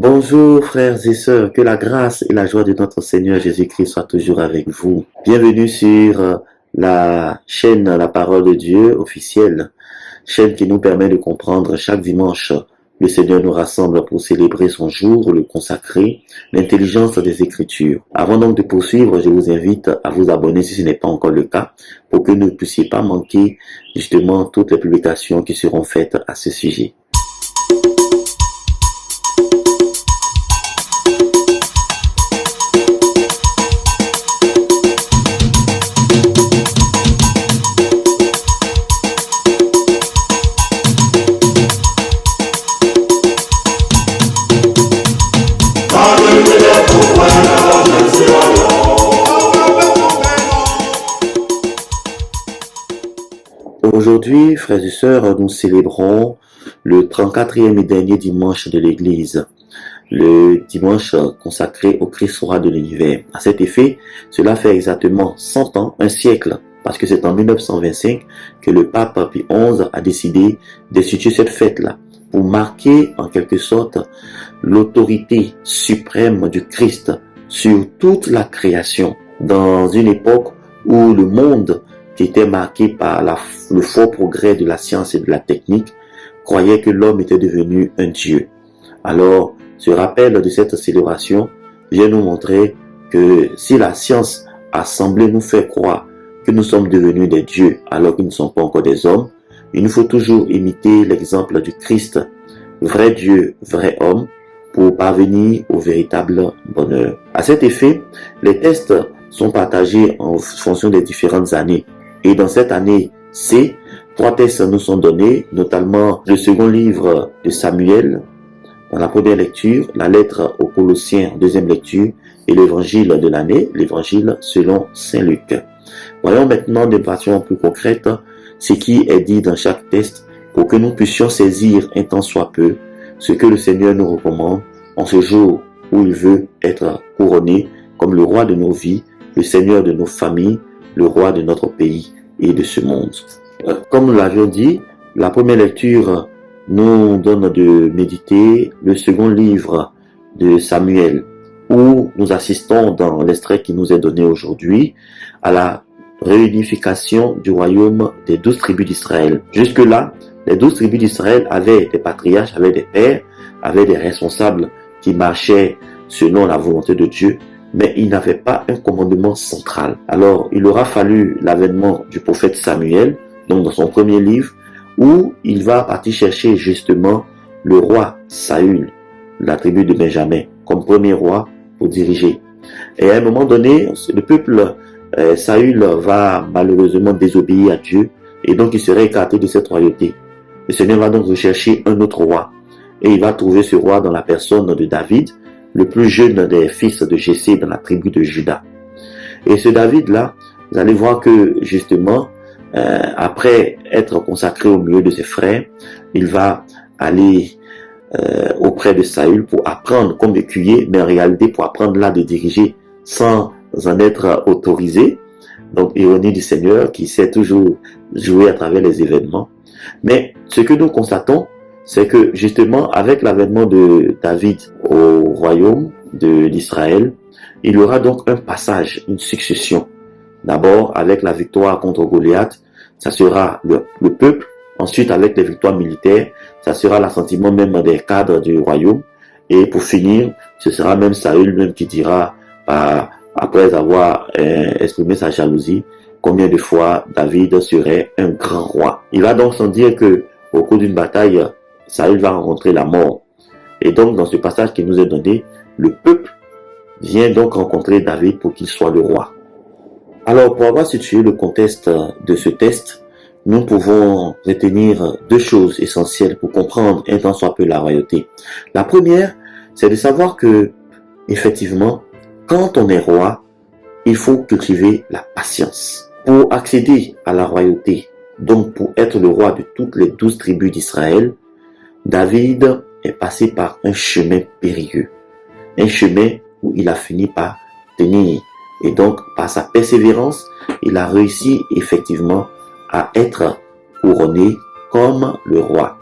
Bonjour frères et sœurs, que la grâce et la joie de notre Seigneur Jésus-Christ soient toujours avec vous. Bienvenue sur la chaîne La Parole de Dieu officielle, chaîne qui nous permet de comprendre chaque dimanche. Le Seigneur nous rassemble pour célébrer son jour, le consacrer, l'intelligence des Écritures. Avant donc de poursuivre, je vous invite à vous abonner si ce n'est pas encore le cas, pour que vous ne puissiez pas manquer justement toutes les publications qui seront faites à ce sujet. Aujourd'hui, frères et sœurs, nous célébrons le 34e et dernier dimanche de l'Église, le dimanche consacré au Christ roi de l'univers. À cet effet, cela fait exactement 100 ans, un siècle, parce que c'est en 1925 que le pape Pie XI a décidé d'instituer cette fête-là, pour marquer en quelque sorte l'autorité suprême du Christ sur toute la création, dans une époque où le monde qui était marqué par le fort progrès de la science et de la technique, croyait que l'homme était devenu un Dieu. Alors, ce rappel de cette célébration vient nous montrer que si la science a semblé nous faire croire que nous sommes devenus des dieux alors qu'ils ne sont pas encore des hommes, il nous faut toujours imiter l'exemple du Christ, vrai Dieu, vrai homme, pour parvenir au véritable bonheur. À cet effet, les tests sont partagés en fonction des différentes années. Et dans cette année C, 3 tests nous sont donnés, notamment le second livre de Samuel, dans la première lecture, la lettre aux Colossiens en deuxième lecture, et l'évangile de l'année, l'évangile selon Saint Luc. Voyons maintenant de façon plus concrète ce qui est dit dans chaque test pour que nous puissions saisir un tant soit peu ce que le Seigneur nous recommande en ce jour où il veut être couronné comme le roi de nos vies, le Seigneur de nos familles, le roi de notre pays et de ce monde. Comme nous l'avions dit, la première lecture nous donne de méditer le second livre de Samuel, où nous assistons dans l'extrait qui nous est donné aujourd'hui à la réunification du royaume des 12 tribus d'Israël. Jusque-là, les 12 tribus d'Israël avaient des patriarches, avaient des pères, avaient des responsables qui marchaient selon la volonté de Dieu, mais il n'avait pas un commandement central. Alors, il aura fallu l'avènement du prophète Samuel, donc dans son premier livre, où il va partir chercher justement le roi Saül, la tribu de Benjamin, comme premier roi pour diriger. Et à un moment donné, le peuple Saül va malheureusement désobéir à Dieu, et donc il serait écarté de cette royauté. Le Seigneur va donc rechercher un autre roi, et il va trouver ce roi dans la personne de David, le plus jeune des fils de Jessé dans la tribu de Juda. Et ce David-là, vous allez voir que justement, après être consacré au milieu de ses frères, il va aller auprès de Saül pour apprendre comme écuyer, mais en réalité pour apprendre là de diriger sans en être autorisé. Donc, ironie du Seigneur qui sait toujours jouer à travers les événements. Mais ce que nous constatons, c'est que justement, avec l'avènement de David au royaume d'Israël, il y aura donc un passage, une succession. D'abord, avec la victoire contre Goliath, ça sera le peuple. Ensuite, avec les victoires militaires, ça sera l'assentiment même des cadres du royaume. Et pour finir, ce sera même Saül même qui dira, après avoir exprimé sa jalousie, combien de fois David serait un grand roi. Il va donc sans dire que au cours d'une bataille, Saül va rencontrer la mort. Et donc, dans ce passage qui nous est donné, le peuple vient donc rencontrer David pour qu'il soit le roi. Alors, pour avoir situé le contexte de ce test, nous pouvons retenir 2 choses essentielles pour comprendre un tant soit peu la royauté. La première, c'est de savoir que, effectivement, quand on est roi, il faut cultiver la patience. Pour accéder à la royauté, donc pour être le roi de toutes les 12 tribus d'Israël, David est passé par un chemin périlleux, un chemin où il a fini par tenir. Et donc, par sa persévérance, il a réussi effectivement à être couronné comme le roi.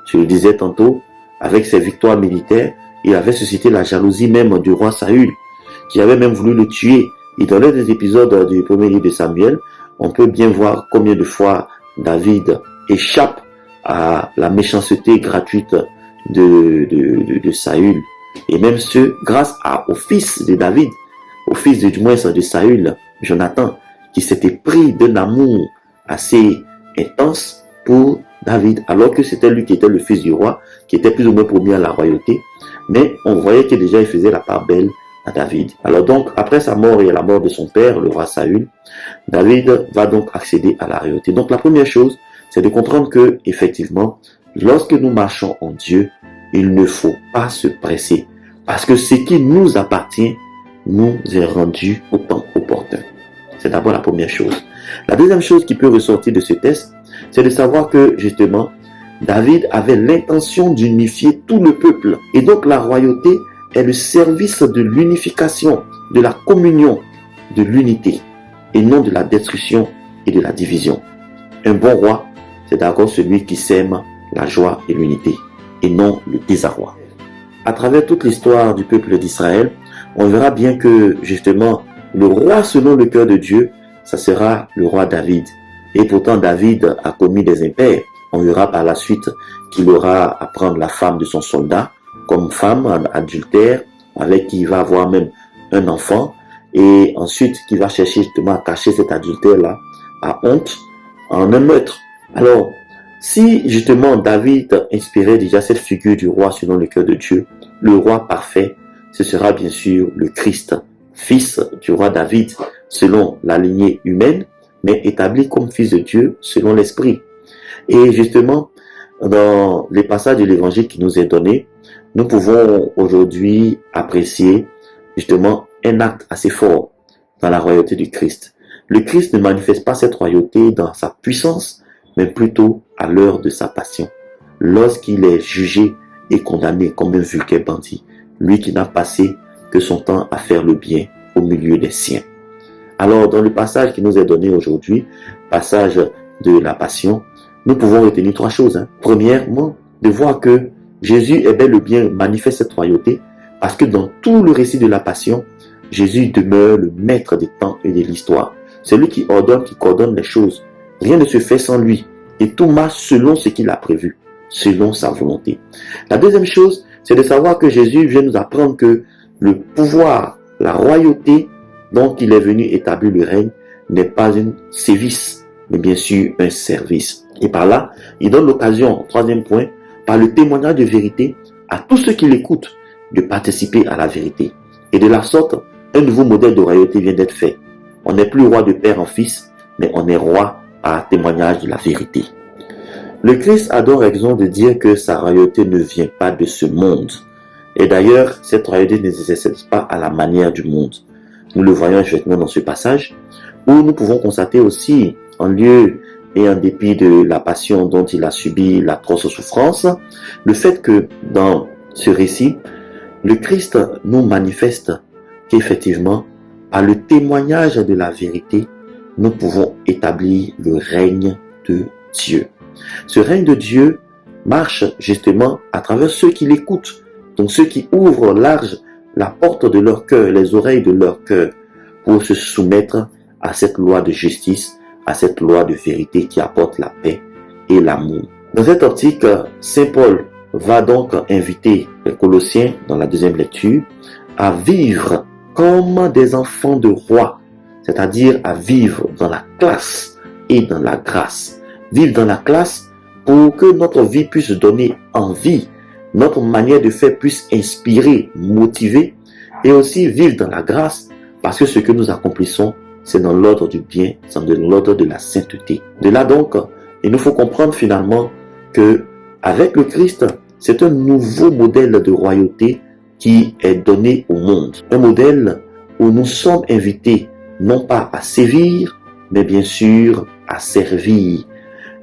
Je le disais tantôt, avec ses victoires militaires, il avait suscité la jalousie même du roi Saül, qui avait même voulu le tuer. Et dans l'un des épisodes du premier livre de Samuel, on peut bien voir combien de fois David échappe à la méchanceté gratuite de Saül. Et même ce, grâce au fils de David, au fils du moins de Saül, Jonathan, qui s'était pris d'un amour assez intense pour David, alors que c'était lui qui était le fils du roi, qui était plus ou moins promis à la royauté. Mais on voyait que déjà il faisait la part belle à David. Alors donc, après sa mort et la mort de son père, le roi Saül, David va donc accéder à la royauté. Donc la première chose, c'est de comprendre que, effectivement, lorsque nous marchons en Dieu, il ne faut pas se presser. Parce que ce qui nous appartient nous est rendu au temps opportun. C'est d'abord la première chose. La deuxième chose qui peut ressortir de ce test, c'est de savoir que, justement, David avait l'intention d'unifier tout le peuple. Et donc la royauté est le service de l'unification, de la communion, de l'unité, et non de la destruction et de la division. Un bon roi, c'est d'abord celui qui sème la joie et l'unité, et non le désarroi. À travers toute l'histoire du peuple d'Israël, on verra bien que, justement, le roi selon le cœur de Dieu, ça sera le roi David. Et pourtant, David a commis des impairs. On verra par la suite qu'il aura à prendre la femme de son soldat comme femme adultère, avec qui il va avoir même un enfant, et ensuite qu'il va chercher justement à cacher cet adultère-là à honte en un meurtre. Alors, si justement David inspirait déjà cette figure du roi selon le cœur de Dieu, le roi parfait, ce sera bien sûr le Christ, fils du roi David, selon la lignée humaine, mais établi comme fils de Dieu selon l'esprit. Et justement, dans les passages de l'évangile qui nous est donné, nous pouvons aujourd'hui apprécier justement un acte assez fort dans la royauté du Christ. Le Christ ne manifeste pas cette royauté dans sa puissance, mais plutôt à l'heure de sa passion, lorsqu'il est jugé et condamné comme un vulgaire bandit, lui qui n'a passé que son temps à faire le bien au milieu des siens. Alors, dans le passage qui nous est donné aujourd'hui, passage de la passion, nous pouvons retenir trois choses. Premièrement, de voir que Jésus est bel et bien manifeste cette royauté, parce que dans tout le récit de la passion, Jésus demeure le maître des temps et de l'histoire. C'est lui qui ordonne, qui coordonne les choses. Rien ne se fait sans lui, et tout marche selon ce qu'il a prévu, selon sa volonté. La deuxième chose, c'est de savoir que Jésus vient nous apprendre que le pouvoir, la royauté dont il est venu établir le règne n'est pas un sévice, mais bien sûr un service. Et par là, il donne l'occasion, troisième point, par le témoignage de vérité, à tous ceux qui l'écoutent, de participer à la vérité. Et de la sorte, un nouveau modèle de royauté vient d'être fait. On n'est plus roi de père en fils, mais on est roi par témoignage de la vérité. Le Christ a donc raison de dire que sa royauté ne vient pas de ce monde. Et d'ailleurs, cette royauté ne s'exerce pas à la manière du monde. Nous le voyons effectivement dans ce passage, où nous pouvons constater aussi, en lieu et en dépit de la passion dont il a subi l'atroce souffrance, le fait que dans ce récit, le Christ nous manifeste qu'effectivement, par le témoignage de la vérité, nous pouvons établir le règne de Dieu. Ce règne de Dieu marche justement à travers ceux qui l'écoutent, donc ceux qui ouvrent large la porte de leur cœur, les oreilles de leur cœur, pour se soumettre à cette loi de justice, à cette loi de vérité qui apporte la paix et l'amour. Dans cette optique, Saint Paul va donc inviter les Colossiens, dans la deuxième lecture, à vivre comme des enfants de roi, c'est-à-dire à vivre dans la classe et dans la grâce. Vivre dans la classe pour que notre vie puisse donner envie, notre manière de faire puisse inspirer, motiver, et aussi vivre dans la grâce parce que ce que nous accomplissons, c'est dans l'ordre du bien, c'est dans l'ordre de la sainteté. De là donc, il nous faut comprendre finalement que avec le Christ, c'est un nouveau modèle de royauté qui est donné au monde. Un modèle où nous sommes invités non pas à sévir, mais bien sûr à servir.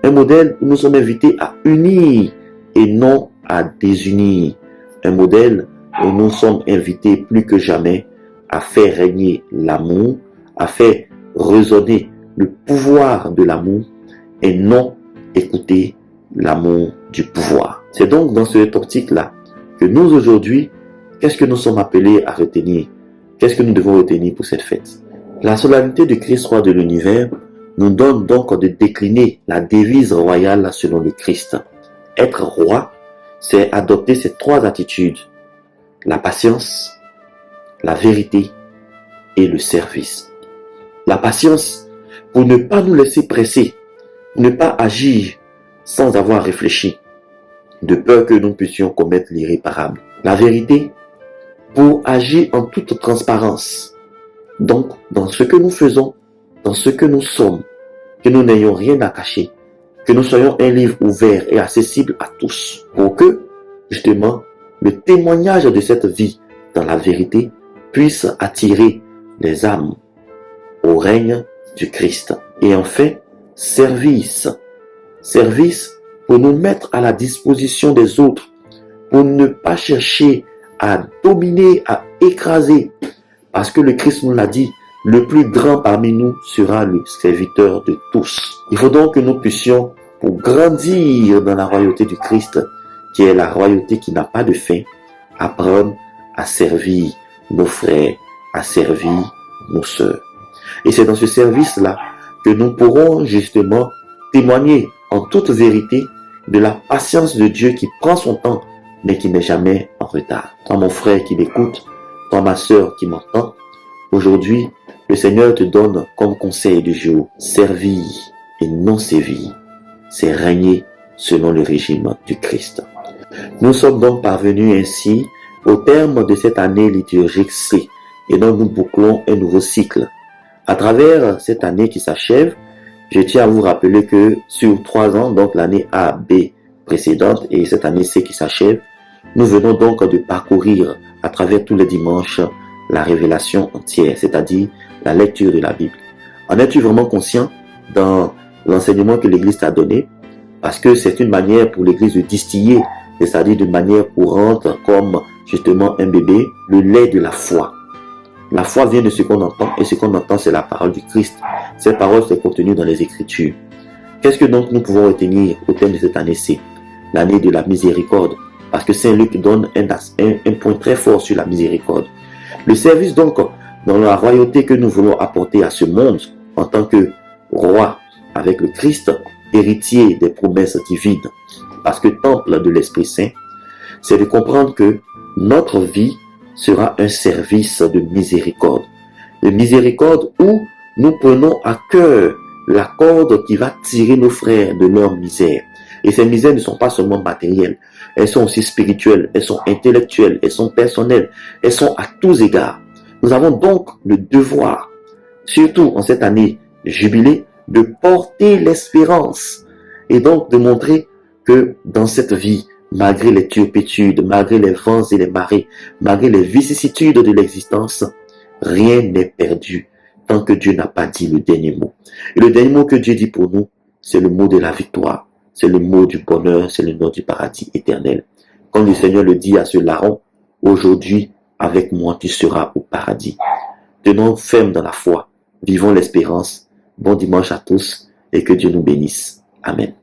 Un modèle où nous sommes invités à unir et non à désunir. Un modèle où nous sommes invités plus que jamais à faire régner l'amour, à faire résonner le pouvoir de l'amour et non écouter l'amour du pouvoir. C'est donc dans cette optique-là que nous aujourd'hui, qu'est-ce que nous sommes appelés à retenir? Qu'est-ce que nous devons retenir pour cette fête? La solennité du Christ roi de l'univers nous donne donc de décliner la devise royale selon le Christ. Être roi, c'est adopter ces trois attitudes: la patience, la vérité et le service. La patience pour ne pas nous laisser presser, ne pas agir sans avoir réfléchi, de peur que nous puissions commettre l'irréparable. La vérité pour agir en toute transparence. Donc, dans ce que nous faisons, dans ce que nous sommes, que nous n'ayons rien à cacher, que nous soyons un livre ouvert et accessible à tous, pour que, justement, le témoignage de cette vie dans la vérité puisse attirer les âmes au règne du Christ. Et enfin, service. Service pour nous mettre à la disposition des autres, pour ne pas chercher à dominer, à écraser. Parce que le Christ nous l'a dit, le plus grand parmi nous sera le serviteur de tous. Il faut donc que nous puissions, pour grandir dans la royauté du Christ, qui est la royauté qui n'a pas de fin, apprendre à servir nos frères, à servir nos sœurs. Et c'est dans ce service-là que nous pourrons justement témoigner en toute vérité de la patience de Dieu qui prend son temps, mais qui n'est jamais en retard. Toi, mon frère qui m'écoute, toi, ma sœur qui m'entend, aujourd'hui, le Seigneur te donne comme conseil du jour: servir et non sévir, c'est régner selon le régime du Christ. Nous sommes donc parvenus ainsi au terme de cette année liturgique C, et donc nous bouclons un nouveau cycle. À travers cette année qui s'achève, je tiens à vous rappeler que sur 3 ans, donc l'année A, B précédente et cette année C qui s'achève, nous venons donc de parcourir à travers tous les dimanches la révélation entière, c'est-à-dire la lecture de la Bible. En es-tu vraiment conscient dans l'enseignement que l'Église t'a donné? Parce que c'est une manière pour l'Église de distiller, c'est-à-dire de manière courante, comme justement un bébé, le lait de la foi. La foi vient de ce qu'on entend, et ce qu'on entend, c'est la parole du Christ. Cette parole, c'est contenu dans les Écritures. Qu'est-ce que donc nous pouvons retenir au thème de cette année C? L'année de la miséricorde. Parce que Saint Luc donne un point très fort sur la miséricorde. Le service donc, dans la royauté que nous voulons apporter à ce monde, en tant que roi avec le Christ, héritier des promesses divines, parce que temple de l'Esprit Saint, c'est de comprendre que notre vie sera un service de miséricorde. De miséricorde où nous prenons à cœur la corde qui va tirer nos frères de leur misère. Et ces misères ne sont pas seulement matérielles, elles sont aussi spirituelles, elles sont intellectuelles, elles sont personnelles, elles sont à tous égards. Nous avons donc le devoir, surtout en cette année jubilée, de porter l'espérance et donc de montrer que dans cette vie, malgré les turpitudes, malgré les vents et les marées, malgré les vicissitudes de l'existence, rien n'est perdu tant que Dieu n'a pas dit le dernier mot. Et le dernier mot que Dieu dit pour nous, c'est le mot de la victoire, c'est le mot du bonheur, c'est le nom du paradis éternel. Comme le Seigneur le dit à ce larron, aujourd'hui, avec moi, tu seras au paradis. Tenons ferme dans la foi, vivons l'espérance. Bon dimanche à tous et que Dieu nous bénisse. Amen.